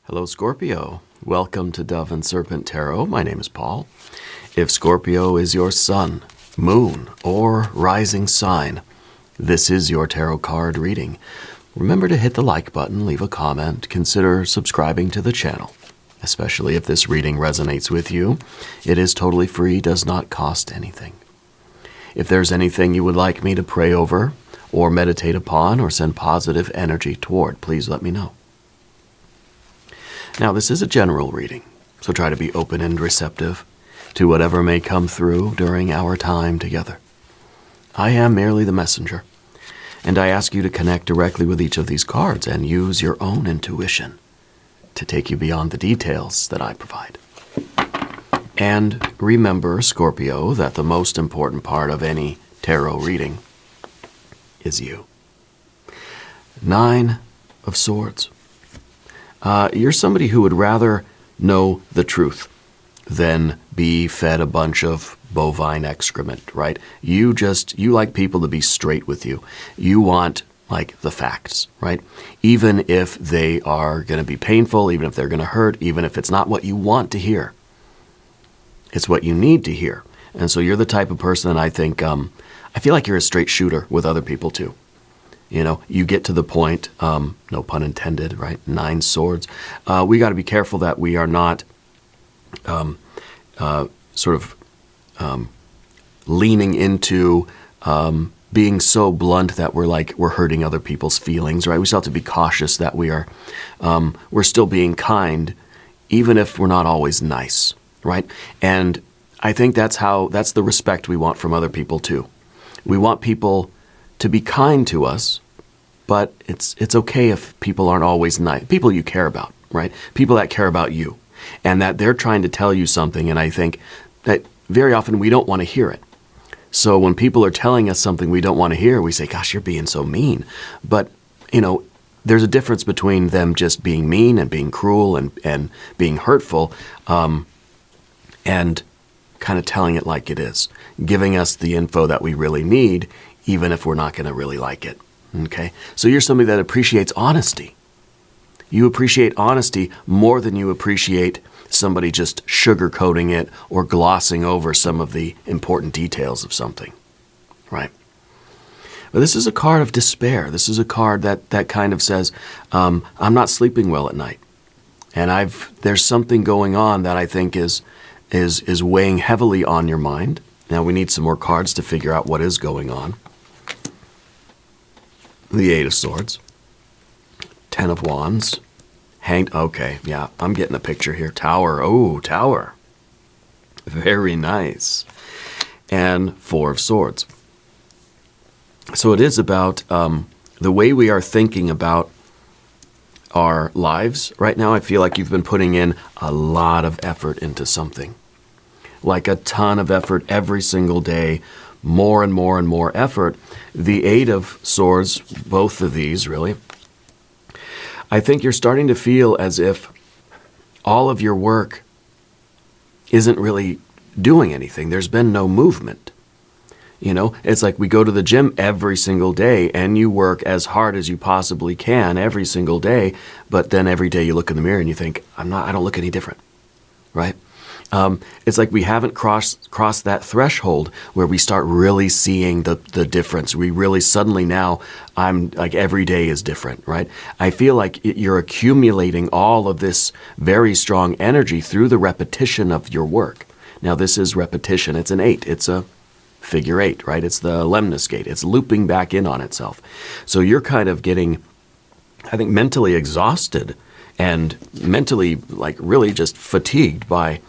Hello, Scorpio. Welcome to Dove and Serpent Tarot. My name is Paul. If Scorpio is your sun, moon, or rising sign, this is your tarot card reading. Remember to hit the like button, leave a comment, consider subscribing to the channel, especially if this reading resonates with you. It is totally free, does not cost anything. If there's anything you would like me to pray over, or meditate upon, or send positive energy toward, please let me know. Now, this is a general reading, so try to be open and receptive to whatever may come through during our time together. I am merely the messenger, and I ask you to connect directly with each of these cards and use your own intuition to take you beyond the details that I provide. And remember, Scorpio, that the most important part of any tarot reading is you. 9 of Swords. You're somebody who would rather know the truth than be fed a bunch of bovine excrement, right? You like people to be straight with you. You want, like, the facts, right? Even if they are going to be painful, even if they're going to hurt, even if it's not what you want to hear. It's what you need to hear. And so you're the type of person that I think, I feel like you're a straight shooter with other people too. You know, you get to the point, no pun intended, right? 9 swords. We got to be careful that we are not leaning into being so blunt that we're hurting other people's feelings, right? We still have to be cautious that we're still being kind, even if we're not always nice, right? And I think that's the respect we want from other people too. We want people to be kind to us, but it's okay if people aren't always nice. People you care about, right? People that care about you, and that they're trying to tell you something, and I think that very often we don't want to hear it. So when people are telling us something we don't want to hear, we say, gosh, you're being so mean. But, there's a difference between them just being mean and being cruel and being hurtful, and kind of telling it like it is, giving us the info that we really need, even if we're not going to really like it, okay? So you're somebody that appreciates honesty. You appreciate honesty more than you appreciate somebody just sugarcoating it or glossing over some of the important details of something, right? But this is a card of despair. This is a card that kind of says, I'm not sleeping well at night. And there's something going on that I think is weighing heavily on your mind. Now we need some more cards to figure out what is going on. The 8 of Swords, 10 of Wands, Hanged. Okay, yeah, I'm getting a picture here. Tower. Oh, Tower. Very nice. And 4 of Swords. So it is about the way we are thinking about our lives right now. I feel like you've been putting in a lot of effort into something. Like a ton of effort every single day, more and more and more effort. The 8 of Swords, both of these really, I think you're starting to feel as if all of your work isn't really doing anything. There's been no movement. It's like we go to the gym every single day and you work as hard as you possibly can every single day, but then every day you look in the mirror and you think, I don't look any different, right? It's like we haven't crossed that threshold where we start really seeing the difference. We really suddenly now, I'm like every day is different, right? I feel like you're accumulating all of this very strong energy through the repetition of your work. Now this is repetition. It's an 8. It's a figure 8, right? It's the Lemnis gate. It's looping back in on itself. So you're kind of getting, I think, mentally exhausted and mentally like really just fatigued by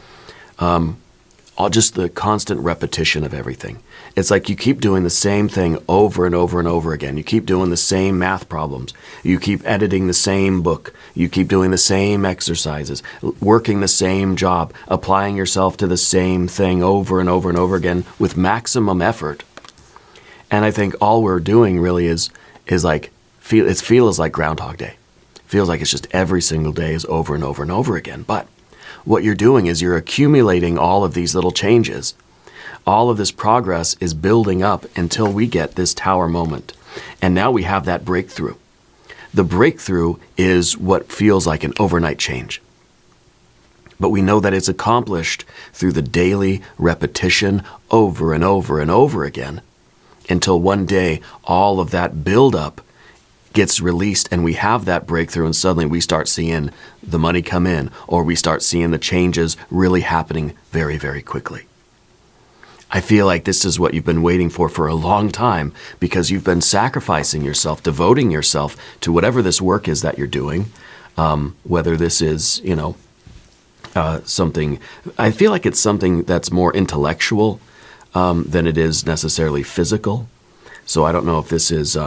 just the constant repetition of everything. It's like you keep doing the same thing over and over and over again. You keep doing the same math problems. You keep editing the same book. You keep doing the same exercises, working the same job, applying yourself to the same thing over and over and over again with maximum effort. And I think all we're doing really is like, it feels like Groundhog Day. It feels like it's just every single day is over and over and over again. But what you're doing is you're accumulating all of these little changes. All of this progress is building up until we get this Tower moment. And now we have that breakthrough. The breakthrough is what feels like an overnight change. But we know that it's accomplished through the daily repetition over and over and over again until one day all of that buildup gets released and we have that breakthrough, and suddenly we start seeing the money come in, or we start seeing the changes really happening very, very quickly. I feel like this is what you've been waiting for a long time, because you've been sacrificing yourself, devoting yourself to whatever this work is that you're doing, whether this is, something, I feel like it's something that's more intellectual than it is necessarily physical. So I don't know if this is,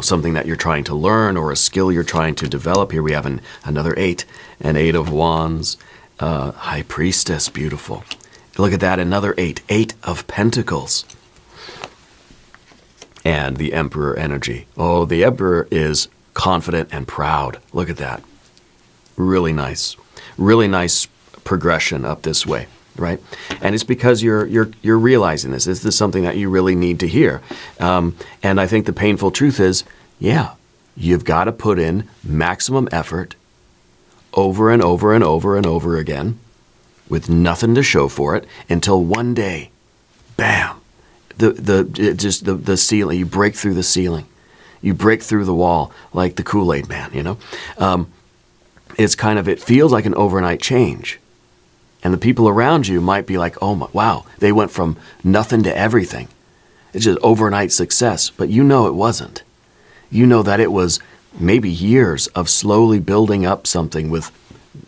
something that you're trying to learn or a skill you're trying to develop. Here we have another 8, an 8 of Wands, High Priestess, beautiful. Look at that, another 8, 8 of Pentacles. And the Emperor energy. Oh, the Emperor is confident and proud. Look at that. Really nice. Really nice progression up this way, right? And it's because you're realizing this. This is something that you really need to hear. And I think the painful truth is, you've got to put in maximum effort over and over and over and over again with nothing to show for it until one day, bam, the ceiling, you break through the ceiling. You break through the wall like the Kool-Aid man, it feels like an overnight change. And the people around you might be like, oh, wow, they went from nothing to everything. It's just overnight success. But you know it wasn't. You know that it was maybe years of slowly building up something with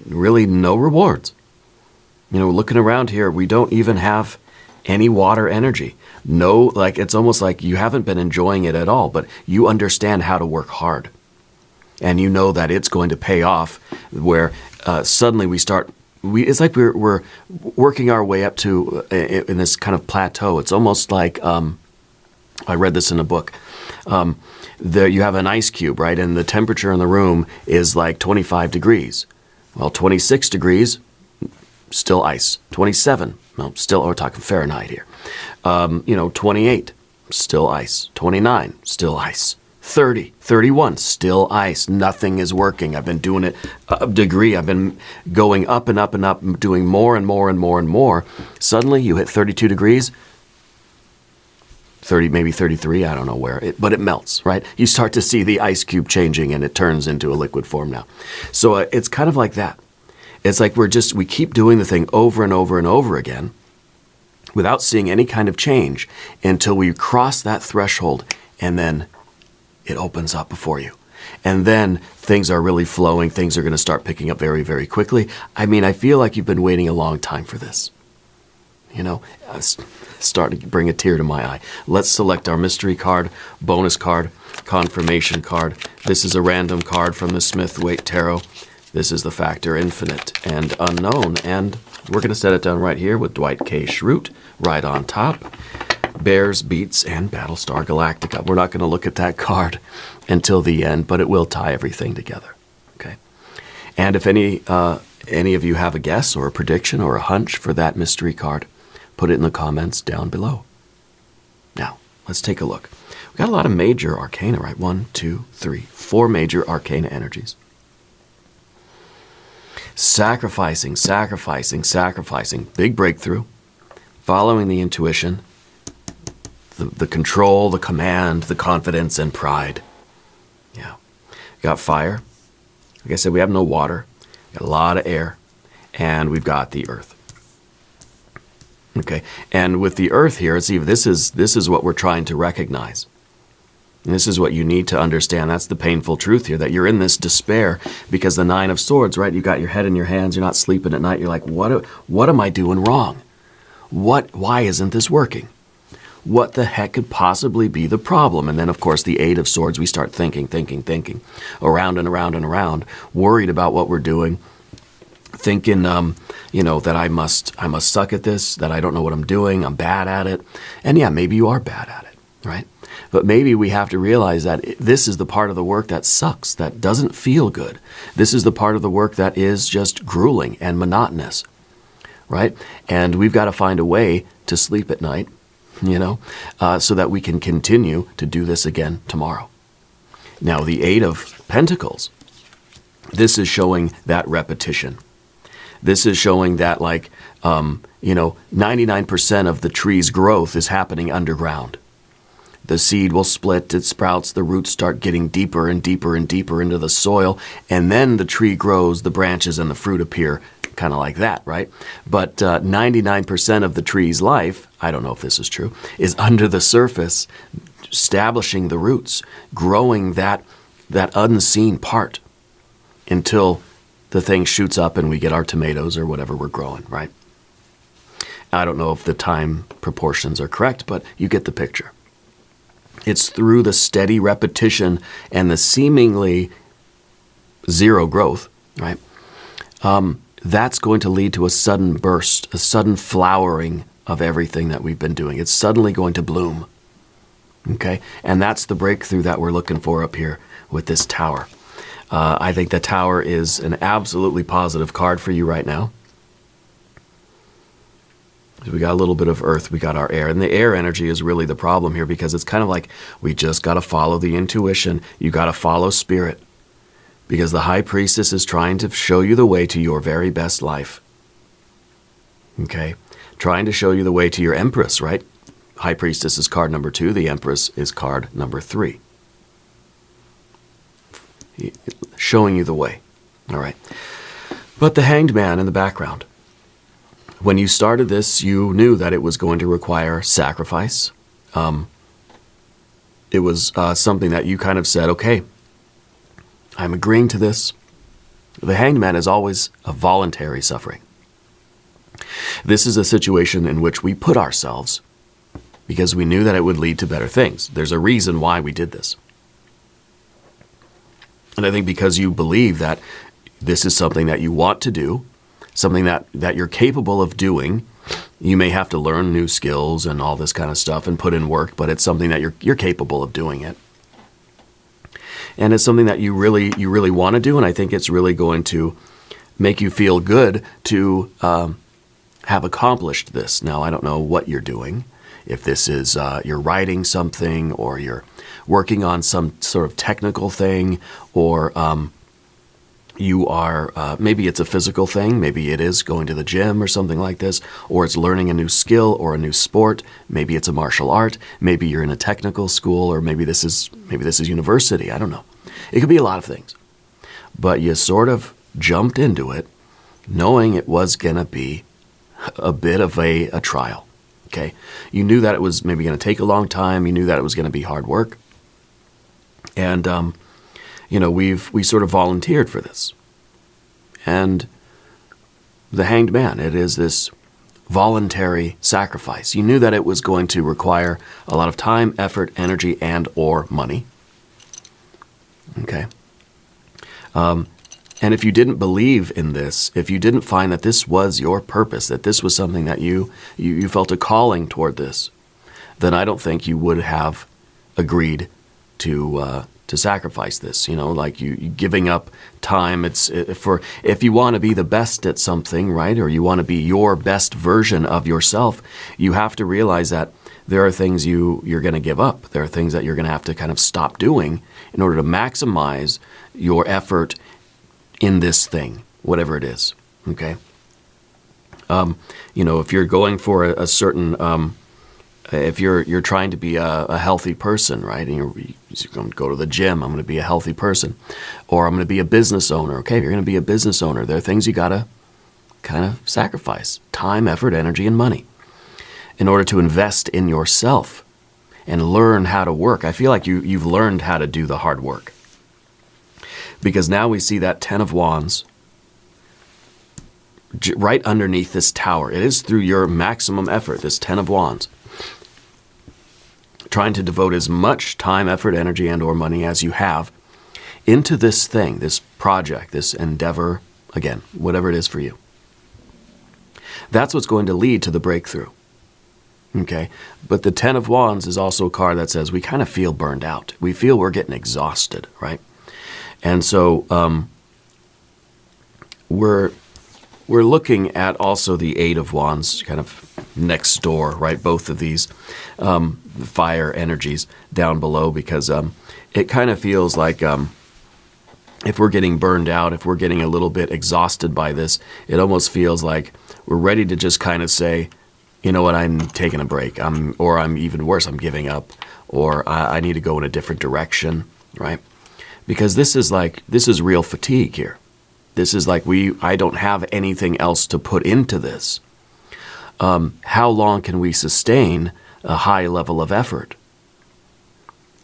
really no rewards. Looking around here, we don't even have any water energy. No, it's almost like you haven't been enjoying it at all, but you understand how to work hard. And you know that it's going to pay off, where suddenly it's like we're working our way up to in this kind of plateau. It's almost like, I read this in a book, you have an ice cube, right? And the temperature in the room is like 25 degrees. Well, 26 degrees, still ice. 27, no, still, we're talking Fahrenheit here. 28, still ice. 29, still ice. 30, 31, still ice. Nothing is working. I've been doing it a degree. I've been going up and up and up, doing more and more and more and more. Suddenly you hit 32 degrees, 30, maybe 33, I don't know where, but it melts, right? You start to see the ice cube changing and it turns into a liquid form now. So it's kind of like that. It's like we keep doing the thing over and over and over again without seeing any kind of change until we cross that threshold, and then it opens up before you. And then things are really flowing. Things are going to start picking up very, very quickly. I mean, I feel like you've been waiting a long time for this. Starting to bring a tear to my eye. Let's select our mystery card, bonus card, confirmation card. This is a random card from the Smith-Waite Tarot. This is the factor infinite and unknown. And we're going to set it down right here with Dwight K. Schrute right on top. Bears, Beats, and Battlestar Galactica. We're not going to look at that card until the end, but it will tie everything together. Okay. And if any of you have a guess or a prediction or a hunch for that mystery card, put it in the comments down below. Now, let's take a look. We've got a lot of major arcana, right? 1, 2, 3, 4 major arcana energies. Sacrificing, sacrificing, sacrificing. Big breakthrough. Following the intuition. The control, the command, the confidence, and pride. Yeah. We got fire. Like I said, we have no water. We got a lot of air. And we've got the earth. Okay. And with the earth here, see, this is what we're trying to recognize. And this is what you need to understand. That's the painful truth here, that you're in this despair because the 9 of Swords, right? You got your head in your hands. You're not sleeping at night. You're like, what am I doing wrong? Why isn't this working? What the heck could possibly be the problem? And then, of course, the 8 of Swords, we start thinking, around and around and around, worried about what we're doing, thinking, that I must suck at this, that I don't know what I'm doing, I'm bad at it. And yeah, maybe you are bad at it, right? But maybe we have to realize that this is the part of the work that sucks, that doesn't feel good. This is the part of the work that is just grueling and monotonous, right? And we've got to find a way to sleep at night, so that we can continue to do this again tomorrow. Now, the Eight of Pentacles, this is showing that repetition. This is showing that, like, 99% of the tree's growth is happening underground. The seed will split, it sprouts, the roots start getting deeper and deeper and deeper into the soil, and then the tree grows, the branches and the fruit appear, kind of like that, right? But 99% of the tree's life, I don't know if this is true, is under the surface, establishing the roots, growing that unseen part until the thing shoots up and we get our tomatoes or whatever we're growing, right? I don't know if the time proportions are correct, but you get the picture. It's through the steady repetition and the seemingly zero growth, right? That's going to lead to a sudden burst, a sudden flowering of everything that we've been doing. It's suddenly going to bloom, okay? And that's the breakthrough that we're looking for up here with this tower. I think the tower is an absolutely positive card for you right now. So we got a little bit of earth, we got our air. And the air energy is really the problem here because it's kind of like we just got to follow the intuition. You got to follow spirit because the high priestess is trying to show you the way to your very best life. Okay? Trying to show you the way to your empress, right? High priestess is card number 2. The empress is card number 3. Showing you the way. All right. But the hanged man in the background. When you started this, you knew that it was going to require sacrifice. It was something that you kind of said, okay, I'm agreeing to this. The hanged man is always a voluntary suffering. This is a situation in which we put ourselves because we knew that it would lead to better things. There's a reason why we did this. And I think because you believe that this is something that you want to do, something that you're capable of doing. You may have to learn new skills and all this kind of stuff and put in work, but it's something that you're capable of doing it. And it's something that you really want to do, and I think it's really going to make you feel good to have accomplished this. Now, I don't know what you're doing. If this is you're writing something or you're working on some sort of technical thing or you are, maybe it's a physical thing, maybe it is going to the gym or something like this, or it's learning a new skill or a new sport, maybe it's a martial art, maybe you're in a technical school, or maybe this is university, I don't know. It could be a lot of things. But you sort of jumped into it knowing it was going to be a bit of a trial, okay? You knew that it was maybe going to take a long time, you knew that it was going to be hard work, and we sort of volunteered for this. And the hanged man, it is this voluntary sacrifice. You knew that it was going to require a lot of time, effort, energy, and or money. Okay. And if you didn't believe in this, if you didn't find that this was your purpose, that this was something that you felt a calling toward this, then I don't think you would have agreed to sacrifice this, like you giving up time. If you want to be the best at something, right, or you want to be your best version of yourself, you have to realize that there are things you're going to give up. There are things that you're going to have to kind of stop doing in order to maximize your effort in this thing, whatever it is. Okay. If you're going for a certain if you're trying to be a healthy person, right, and you're going to go to the gym, I'm going to be a healthy person, or I'm going to be a business owner. Okay, if you're going to be a business owner, there are things you got to kind of sacrifice: time, effort, energy, and money in order to invest in yourself and learn how to work. I feel like you've learned how to do the hard work because now we see that 10 of Wands right underneath this tower. It is through your maximum effort, this 10 of Wands, trying to devote as much time, effort, energy, and or money as you have into this thing, this project, this endeavor, again, whatever it is for you. That's what's going to lead to the breakthrough. Okay? But the 10 of Wands is also a card that says we kind of feel burned out. We feel we're getting exhausted, right? And so we're looking at also the 8 of Wands kind of next door, right? Both of these fire energies down below, because it kind of feels like if we're getting burned out, if we're getting a little bit exhausted by this, it almost feels like we're ready to just kind of say, you know what, I'm taking a break. Or I'm even worse, I'm giving up, or I need to go in a different direction, right? Because this is real fatigue here. This is like I don't have anything else to put into this. How long can we sustain a high level of effort?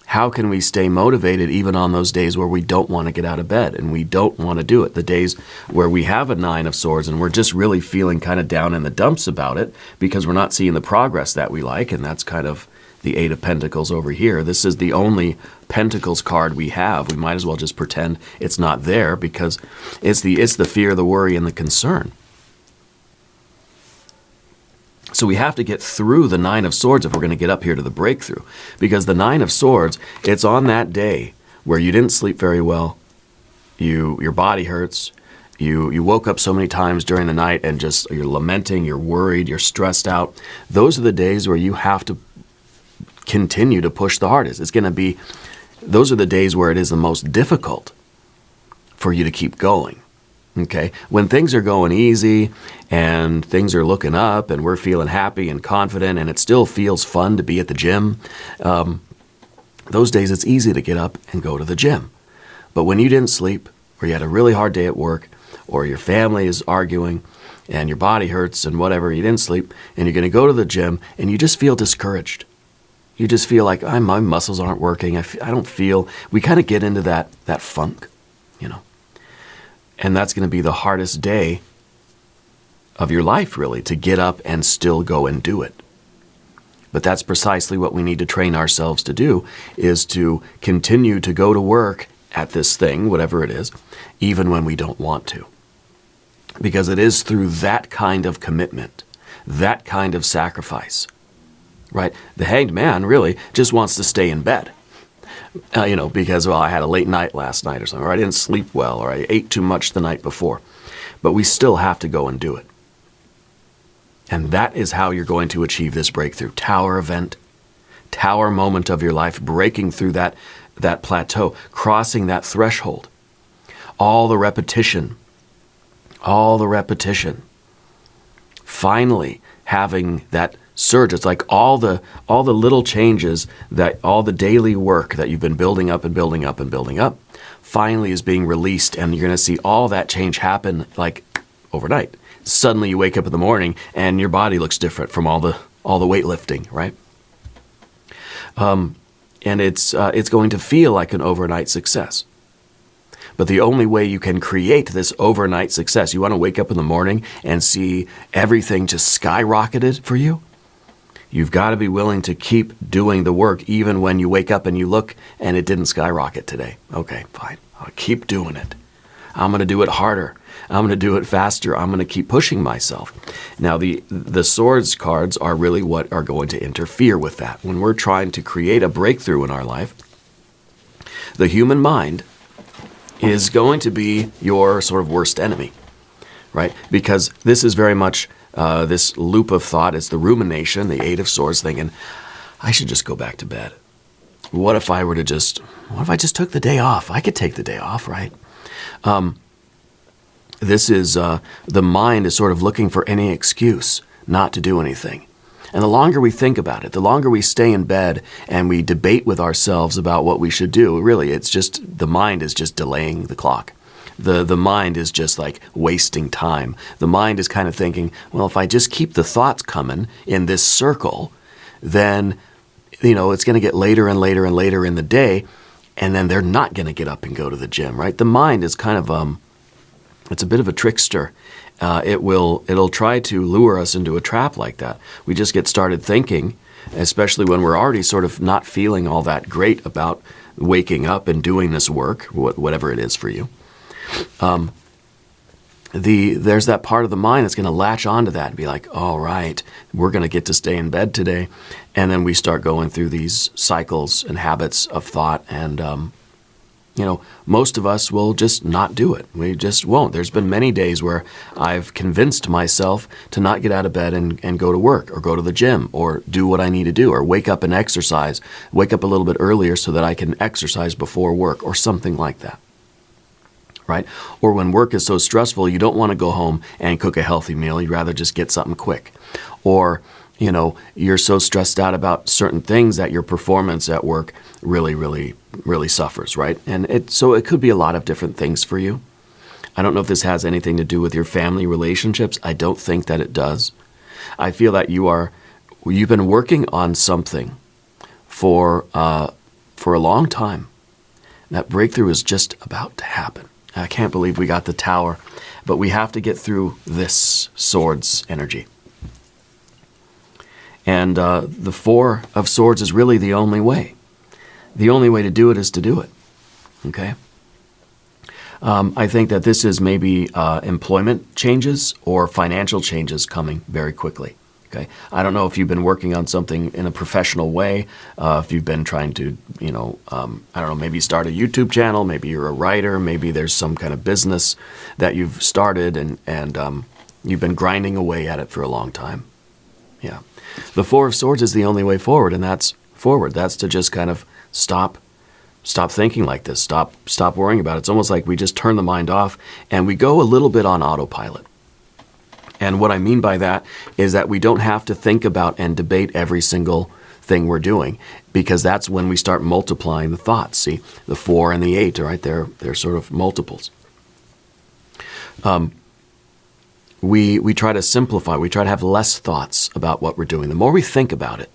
How can we stay motivated even on those days where we don't want to get out of bed and we don't want to do it? The days where we have a 9 of Swords and we're just really feeling kind of down in the dumps about it because we're not seeing the progress that we like, and that's kind of the 8 of Pentacles over here. This is the only Pentacles card we have. We might as well just pretend it's not there because it's the fear, the worry, and the concern. So we have to get through the 9 of Swords if we're going to get up here to the breakthrough. Because the 9 of Swords, it's on that day where you didn't sleep very well, your body hurts, you woke up so many times during the night and just you're lamenting, you're worried, you're stressed out. Those are the days where you have to continue to push the hardest. Those are the days where it is the most difficult for you to keep going. Okay, when things are going easy and things are looking up and we're feeling happy and confident and it still feels fun to be at the gym, those days it's easy to get up and go to the gym. But when you didn't sleep, or you had a really hard day at work, or your family is arguing and your body hurts and whatever, you didn't sleep, and you're going to go to the gym and you just feel discouraged. You just feel like my muscles aren't working. I don't feel, we kind of get into that funk, you know. And that's going to be the hardest day of your life, really, to get up and still go and do it. But that's precisely what we need to train ourselves to do, is to continue to go to work at this thing, whatever it is, even when we don't want to. Because it is through that kind of commitment, that kind of sacrifice, right? The Hanged Man really just wants to stay in bed. Because, I had a late night last night or something, or I didn't sleep well, or I ate too much the night before. But we still have to go and do it. And that is how you're going to achieve this breakthrough. Tower event, tower moment of your life, breaking through that plateau, crossing that threshold. All the repetition. Finally having that surge. It's like all the little changes, that all the daily work that you've been building up and building up and building up finally is being released, and you're going to see all that change happen like overnight. Suddenly you wake up in the morning and your body looks different from all the weightlifting, right? And it's going to feel like an overnight success. But the only way you can create this overnight success, you want to wake up in the morning and see everything just skyrocketed for you? You've got to be willing to keep doing the work even when you wake up and you look and it didn't skyrocket today. Okay, fine. I'll keep doing it. I'm going to do it harder. I'm going to do it faster. I'm going to keep pushing myself. Now, the Swords cards are really what are going to interfere with that. When we're trying to create a breakthrough in our life, the human mind is going to be your sort of worst enemy, right? Because this is very much this loop of thought. It's the rumination, the 8 of Swords thinking, I should just go back to bed. What if I just took the day off? I could take the day off, right? This is, the mind is sort of looking for any excuse not to do anything. And the longer we think about it, the longer we stay in bed and we debate with ourselves about what we should do, really, it's just, the mind is just delaying the clock. The mind is just like wasting time. The mind is kind of thinking, well, if I just keep the thoughts coming in this circle, then, it's going to get later and later and later in the day, and then they're not going to get up and go to the gym, right? The mind is kind of, it's a bit of a trickster. It'll try to lure us into a trap like that. We just get started thinking, especially when we're already sort of not feeling all that great about waking up and doing this work, whatever it is for you. There's that part of the mind that's going to latch onto that and be like, all right, we're going to get to stay in bed today. And then we start going through these cycles and habits of thought, and most of us will just not do it. We just won't. There's been many days where I've convinced myself to not get out of bed and go to work or go to the gym or do what I need to do or wake up and exercise, wake up a little bit earlier so that I can exercise before work or something like that. Right? Or when work is so stressful, you don't want to go home and cook a healthy meal. You'd rather just get something quick. Or, you're so stressed out about certain things that your performance at work really suffers, right? And so it could be a lot of different things for you. I don't know if this has anything to do with your family relationships. I don't think that it does. I feel that you've been working on something for a long time. That breakthrough is just about to happen. I can't believe we got the Tower, but we have to get through this Swords energy. And the Four of Swords is really the only way. The only way to do it is to do it. Okay? I think that this is maybe employment changes or financial changes coming very quickly. Okay? I don't know if you've been working on something in a professional way, if you've been trying to, I don't know, maybe start a YouTube channel, maybe you're a writer, maybe there's some kind of business that you've started and you've been grinding away at it for a long time. Yeah. The Four of Swords is the only way forward, and that's forward. That's to just kind of stop thinking like this. Stop worrying about it. It's almost like we just turn the mind off and we go a little bit on autopilot. And what I mean by that is that we don't have to think about and debate every single thing we're doing, because that's when we start multiplying the thoughts. See, the 4 and the 8, right? They're sort of multiples. We try to simplify. We try to have less thoughts about what we're doing. The more we think about it,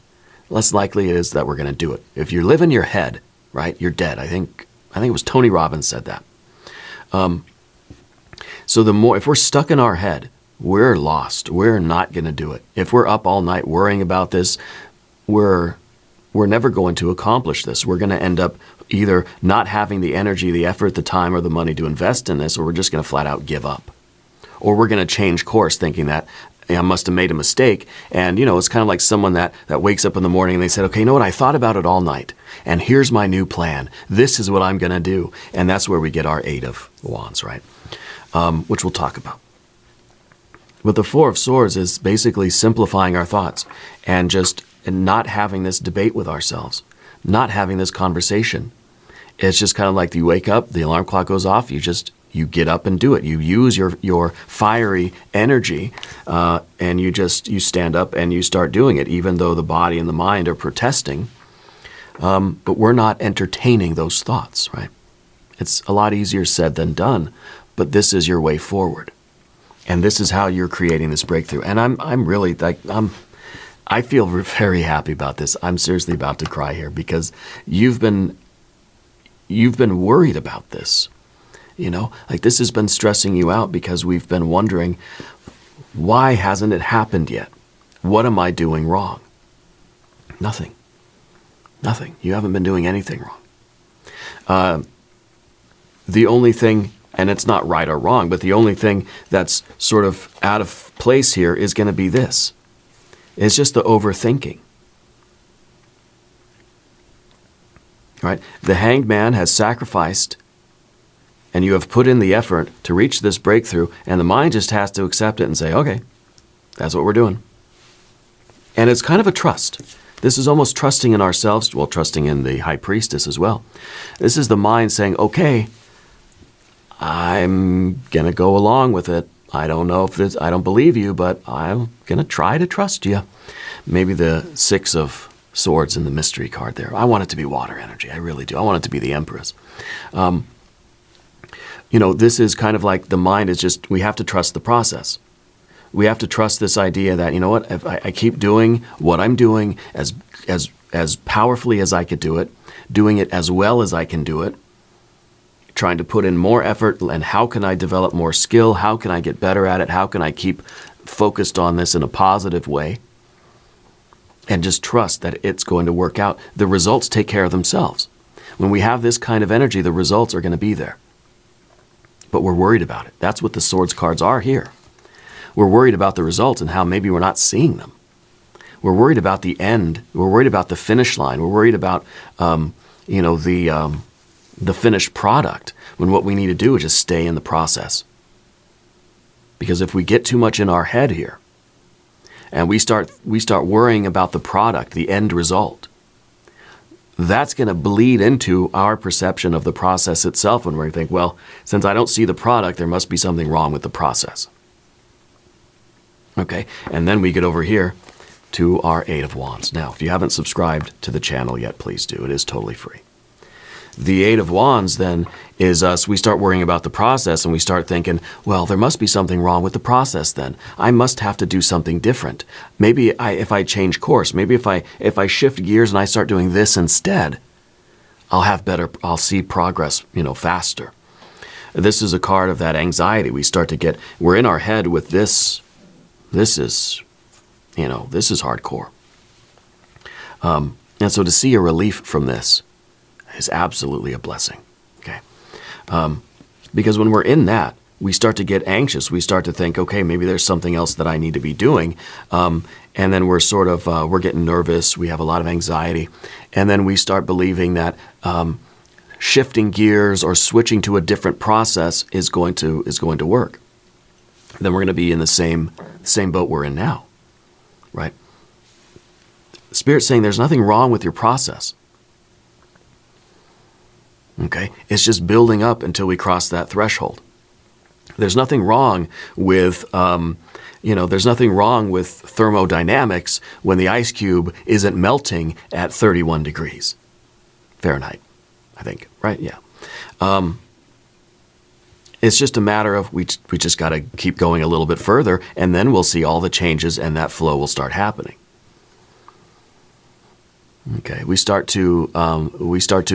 less likely it is that we're going to do it. If you live in your head, right, you're dead. I think it was Tony Robbins said that. So if we're stuck in our head, we're lost. We're not going to do it. If we're up all night worrying about this, we're never going to accomplish this. We're going to end up either not having the energy, the effort, the time, or the money to invest in this, or we're just going to flat out give up. Or we're going to change course thinking that I must have made a mistake. And, it's kind of like someone that wakes up in the morning and they said, okay, you know what? I thought about it all night. And here's my new plan. This is what I'm going to do. And that's where we get our 8 of Wands, right? Which we'll talk about. But the 4 of Swords is basically simplifying our thoughts and just not having this debate with ourselves, not having this conversation. It's just kind of like you wake up, the alarm clock goes off, you get up and do it. You use your fiery energy and you stand up and you start doing it, even though the body and the mind are protesting. But we're not entertaining those thoughts, right? It's a lot easier said than done, but this is your way forward. And this is how you're creating this breakthrough. And I'm really I feel very happy about this. I'm seriously about to cry here because you've been worried about this. This has been stressing you out because we've been wondering, why hasn't it happened yet? What am I doing wrong? Nothing. You haven't been doing anything wrong. The only thing, and it's not right or wrong, but the only thing that's sort of out of place here is going to be this. It's just the overthinking. Right? The Hanged Man has sacrificed, and you have put in the effort to reach this breakthrough, and the mind just has to accept it and say, okay, that's what we're doing. And it's kind of a trust. This is almost trusting in ourselves, well, trusting in the High Priestess as well. This is the mind saying, okay, I'm going to go along with it. I don't know if this, I don't believe you, but I'm going to try to trust you. Maybe the 6 of Swords in the mystery card there. I want it to be water energy. I really do. I want it to be the Empress. This is kind of like the mind is just, we have to trust the process. We have to trust this idea that, you know what, if I keep doing what I'm doing as powerfully as I could do it, doing it as well as I can do it, trying to put in more effort, and how can I develop more skill? How can I get better at it? How can I keep focused on this in a positive way? And just trust that it's going to work out. The results take care of themselves. When we have this kind of energy, the results are going to be there. But we're worried about it. That's what the Swords cards are here. We're worried about the results and how maybe we're not seeing them. We're worried about the end. We're worried about the finish line. We're worried about, the finished product, when what we need to do is just stay in the process. Because if we get too much in our head here, and we start worrying about the product, the end result, that's going to bleed into our perception of the process itself, and we're going to think, well, since I don't see the product, there must be something wrong with the process. Okay, and then we get over here to our Eight of Wands. Now, if you haven't subscribed to the channel yet, please do. It is totally free. The Eight of Wands then is us, we start worrying about the process and we start thinking, well, there must be something wrong with the process then. I must have to do something different. Maybe if I change course, maybe if I shift gears and I start doing this instead, I'll see progress, faster. This is a card of that anxiety. We're in our head with this. This is hardcore. And so to see a relief from this is absolutely a blessing, okay? Because when we're in that, we start to get anxious. We start to think, okay, maybe there's something else that I need to be doing. And then we're getting nervous. We have a lot of anxiety. And then we start believing that shifting gears or switching to a different process is going to work. Then we're going to be in the same boat we're in now, right? Spirit's saying there's nothing wrong with your process. Okay? It's just building up until we cross that threshold. There's nothing wrong with, there's nothing wrong with thermodynamics when the ice cube isn't melting at 31 degrees Fahrenheit, I think, right? Yeah. It's just a matter of we just got to keep going a little bit further, and then we'll see all the changes and that flow will start happening. Okay, we start to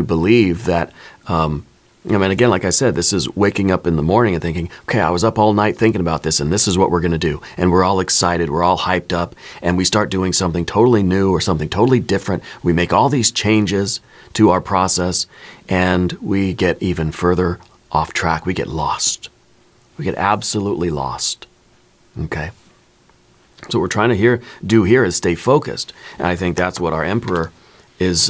believe that. Again, like I said, this is waking up in the morning and thinking, okay, I was up all night thinking about this, and this is what we're going to do, and we're all excited, we're all hyped up, and we start doing something totally new or something totally different. We make all these changes to our process, and we get even further off track. We get lost. We get absolutely lost. Okay. So what we're trying to do here is stay focused, and I think that's what our Emperor is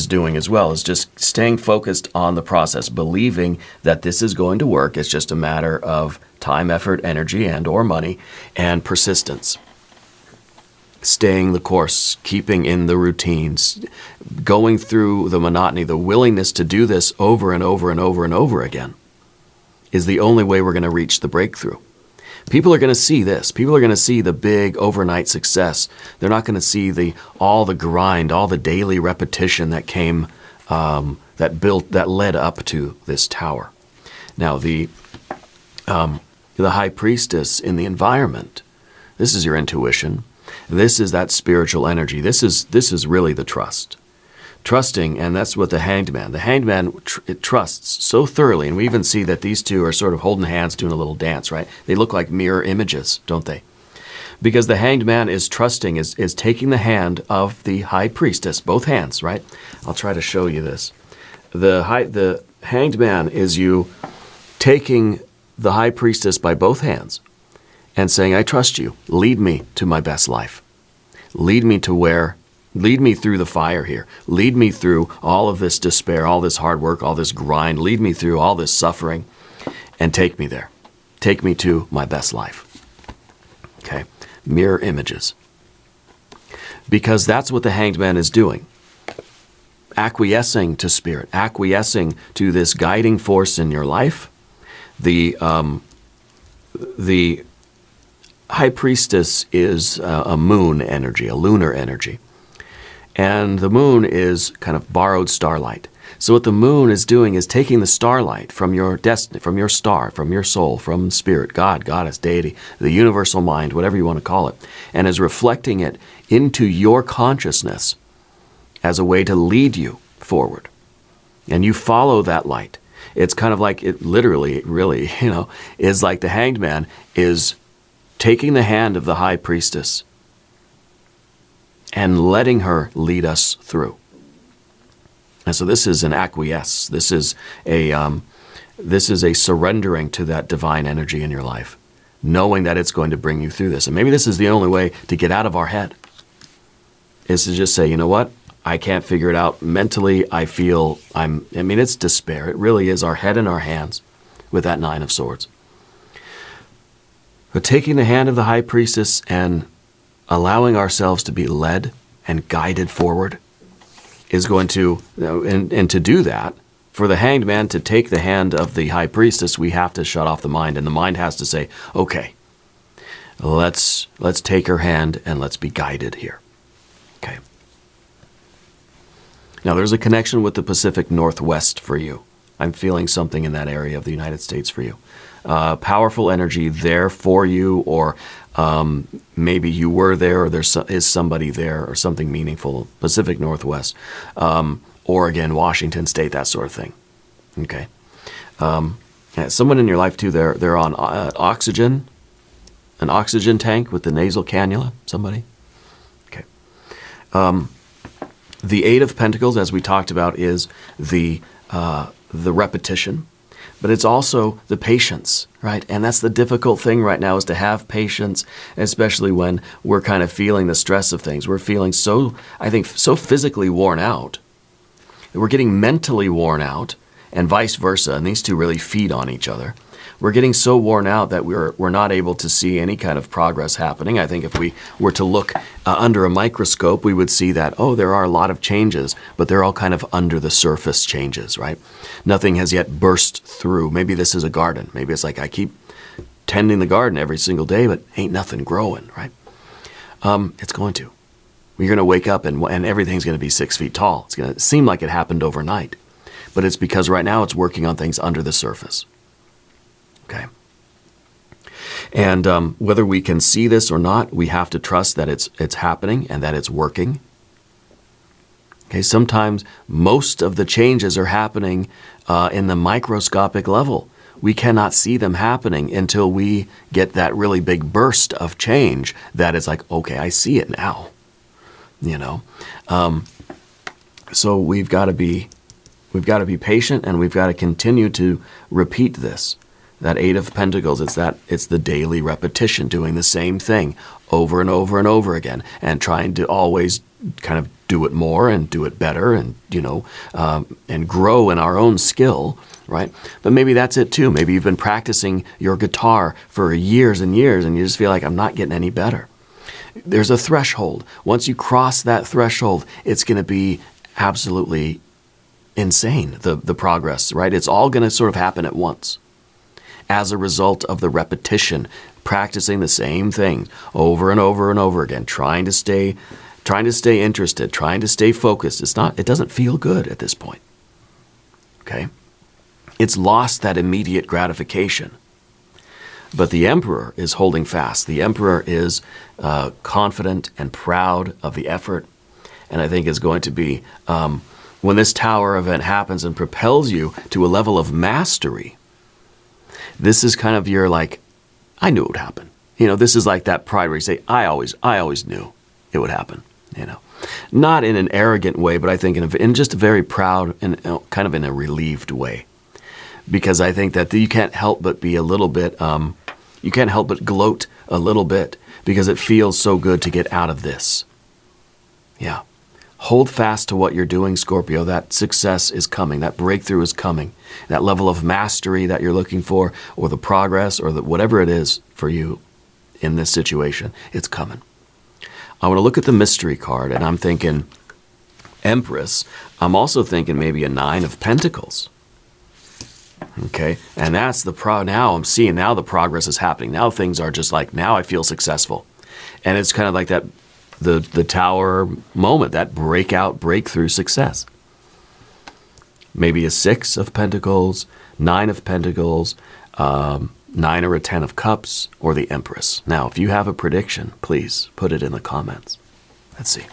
doing as well, is just staying focused on the process, believing that this is going to work. It's just a matter of time, effort, energy, and or money, and persistence. Staying the course, keeping in the routines, going through the monotony, the willingness to do this over and over and over and over again is the only way we're going to reach the breakthrough. People are going to see this. People are going to see the big overnight success. They're not going to see all the grind, all the daily repetition that came, that led up to this tower. Now, the high priestess in the environment, this is your intuition. This is that spiritual energy. This is really the trust. Trusting, and that's what the Hanged Man it trusts so thoroughly, and we even see that these two are sort of holding hands doing a little dance, right? They look like mirror images, don't they? Because the Hanged Man is trusting, is taking the hand of the High Priestess, both hands, right? I'll try to show you this. The Hanged Man is you taking the High Priestess by both hands and saying, I trust you, lead me to my best life. Lead me through the fire here. Lead me through all of this despair, all this hard work, all this grind. Lead me through all this suffering and take me there. Take me to my best life. Okay? Mirror images. Because that's what the Hanged Man is doing. Acquiescing to spirit, acquiescing to this guiding force in your life. The High Priestess is a moon energy, a lunar energy. And the moon is kind of borrowed starlight. So what the moon is doing is taking the starlight from your destiny, from your star, from your soul, from spirit, God, goddess, deity, the universal mind, whatever you want to call it, and is reflecting it into your consciousness as a way to lead you forward. And you follow that light. It's kind of like it literally, really, is like the Hanged Man is taking the hand of the High Priestess and letting her lead us through. And so this is an acquiesce. This is a surrendering to that divine energy in your life, knowing that it's going to bring you through this. And maybe this is the only way to get out of our head, is to just say, you know what? I can't figure it out. Mentally, I feel it's despair. It really is our head in our hands with that 9 of Swords. But taking the hand of the High Priestess and allowing ourselves to be led and guided forward is going to, and to do that, for the Hanged Man to take the hand of the High Priestess, we have to shut off the mind, and the mind has to say, okay, let's take her hand and let's be guided here. Okay. Now there's a connection with the Pacific Northwest for you. I'm feeling something in that area of the United States for you. Powerful energy there for you, or maybe you were there, or there is somebody there, or something meaningful. Pacific Northwest, Oregon, Washington State, that sort of thing. Okay. Someone in your life too. They're on oxygen, an oxygen tank with the nasal cannula. Somebody. Okay. The 8 of Pentacles, as we talked about, is the repetition. But it's also the patience, right? And that's the difficult thing right now, is to have patience, especially when we're kind of feeling the stress of things. We're feeling so physically worn out. We're getting mentally worn out, and vice versa. And these two really feed on each other. We're getting so worn out that we're not able to see any kind of progress happening. I think if we were to look under a microscope, we would see that, there are a lot of changes, but they're all kind of under the surface changes, right? Nothing has yet burst through. Maybe this is a garden. Maybe it's like I keep tending the garden every single day, but ain't nothing growing, right? It's going to. You're going to wake up and everything's going to be 6 feet tall. It's going to seem like it happened overnight, but it's because right now it's working on things under the surface. Okay. And whether we can see this or not, we have to trust that it's happening and that it's working. Okay. Sometimes most of the changes are happening in the microscopic level. We cannot see them happening until we get that really big burst of change that is like, okay, I see it now. So we've got to be patient, and we've got to continue to repeat this. That 8 of Pentacles, it's the daily repetition, doing the same thing over and over and over again, and trying to always kind of do it more and do it better, and and grow in our own skill, right? But maybe that's it too. Maybe you've been practicing your guitar for years and years, and you just feel like, I'm not getting any better. There's a threshold. Once you cross that threshold, it's going to be absolutely insane, the progress, right? It's all going to sort of happen at once, as a result of the repetition, practicing the same thing over and over and over again, trying to stay interested, trying to stay focused. It doesn't feel good at this point. Okay? It's lost that immediate gratification. But the Emperor is holding fast. The Emperor is confident and proud of the effort, and I think is going to be, when this Tower event happens and propels you to a level of mastery, this is kind of your like, I knew it would happen. This is like that pride where you say, I always knew it would happen. Not in an arrogant way, but I think in just a very proud and kind of in a relieved way. Because I think that you can't help but be a little bit, you can't help but gloat a little bit, because it feels so good to get out of this. Yeah. Hold fast to what you're doing, Scorpio. That success is coming. That breakthrough is coming. That level of mastery that you're looking for, or the progress, or whatever it is for you in this situation, it's coming. I want to look at the mystery card, and I'm thinking Empress. I'm also thinking maybe a 9 of Pentacles. Okay, and that's now I'm seeing now the progress is happening. Now things are just like, now I feel successful. And it's kind of like that, the Tower moment, that breakthrough success. Maybe a 6 of Pentacles, 9 of Pentacles, 9 or a 10 of Cups, or the Empress. Now, if you have a prediction, please put it in the comments. Let's see.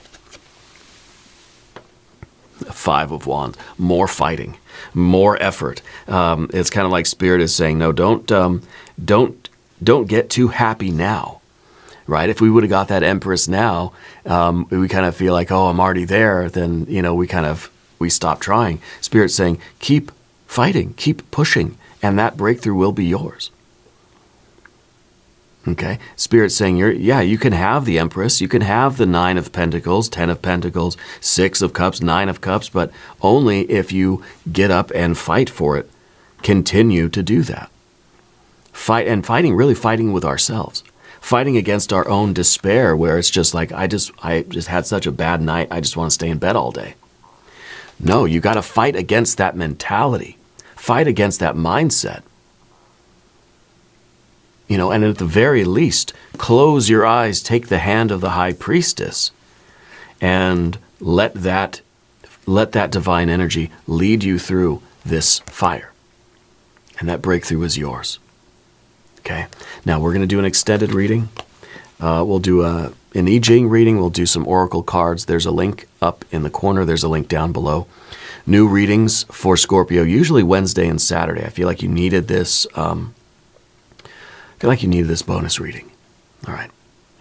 5 of Wands, more fighting, more effort. It's kind of like Spirit is saying, no, don't get too happy now. Right? If we would have got that Empress now, we kind of feel like, I'm already there. Then, we stop trying. Spirit's saying, keep fighting, keep pushing, and that breakthrough will be yours. Okay, Spirit's saying you can have the Empress, you can have the 9 of Pentacles, 10 of Pentacles, 6 of Cups, 9 of Cups, but only if you get up and fight for it. Continue to do that. Really fighting with ourselves. Fighting against our own despair, where it's just like, I just had such a bad night, I just want to stay in bed all day. No, you got to fight against that mentality. Fight against that mindset. And at the very least, close your eyes, take the hand of the High Priestess, and let that divine energy lead you through this fire. And that breakthrough is yours. Okay? Now, we're going to do an extended reading. We'll do an I Ching reading. We'll do some oracle cards. There's a link up in the corner. There's a link down below. New readings for Scorpio, usually Wednesday and Saturday. I feel like you needed this. Bonus reading. All right.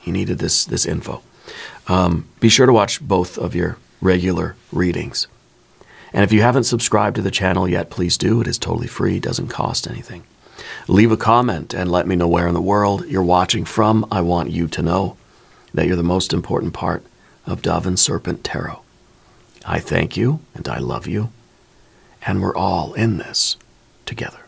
You needed this info. Be sure to watch both of your regular readings. And if you haven't subscribed to the channel yet, please do. It is totally free. Doesn't cost anything. Leave a comment and let me know where in the world you're watching from. I want you to know that you're the most important part of Dove and Serpent Tarot. I thank you and I love you. And we're all in this together.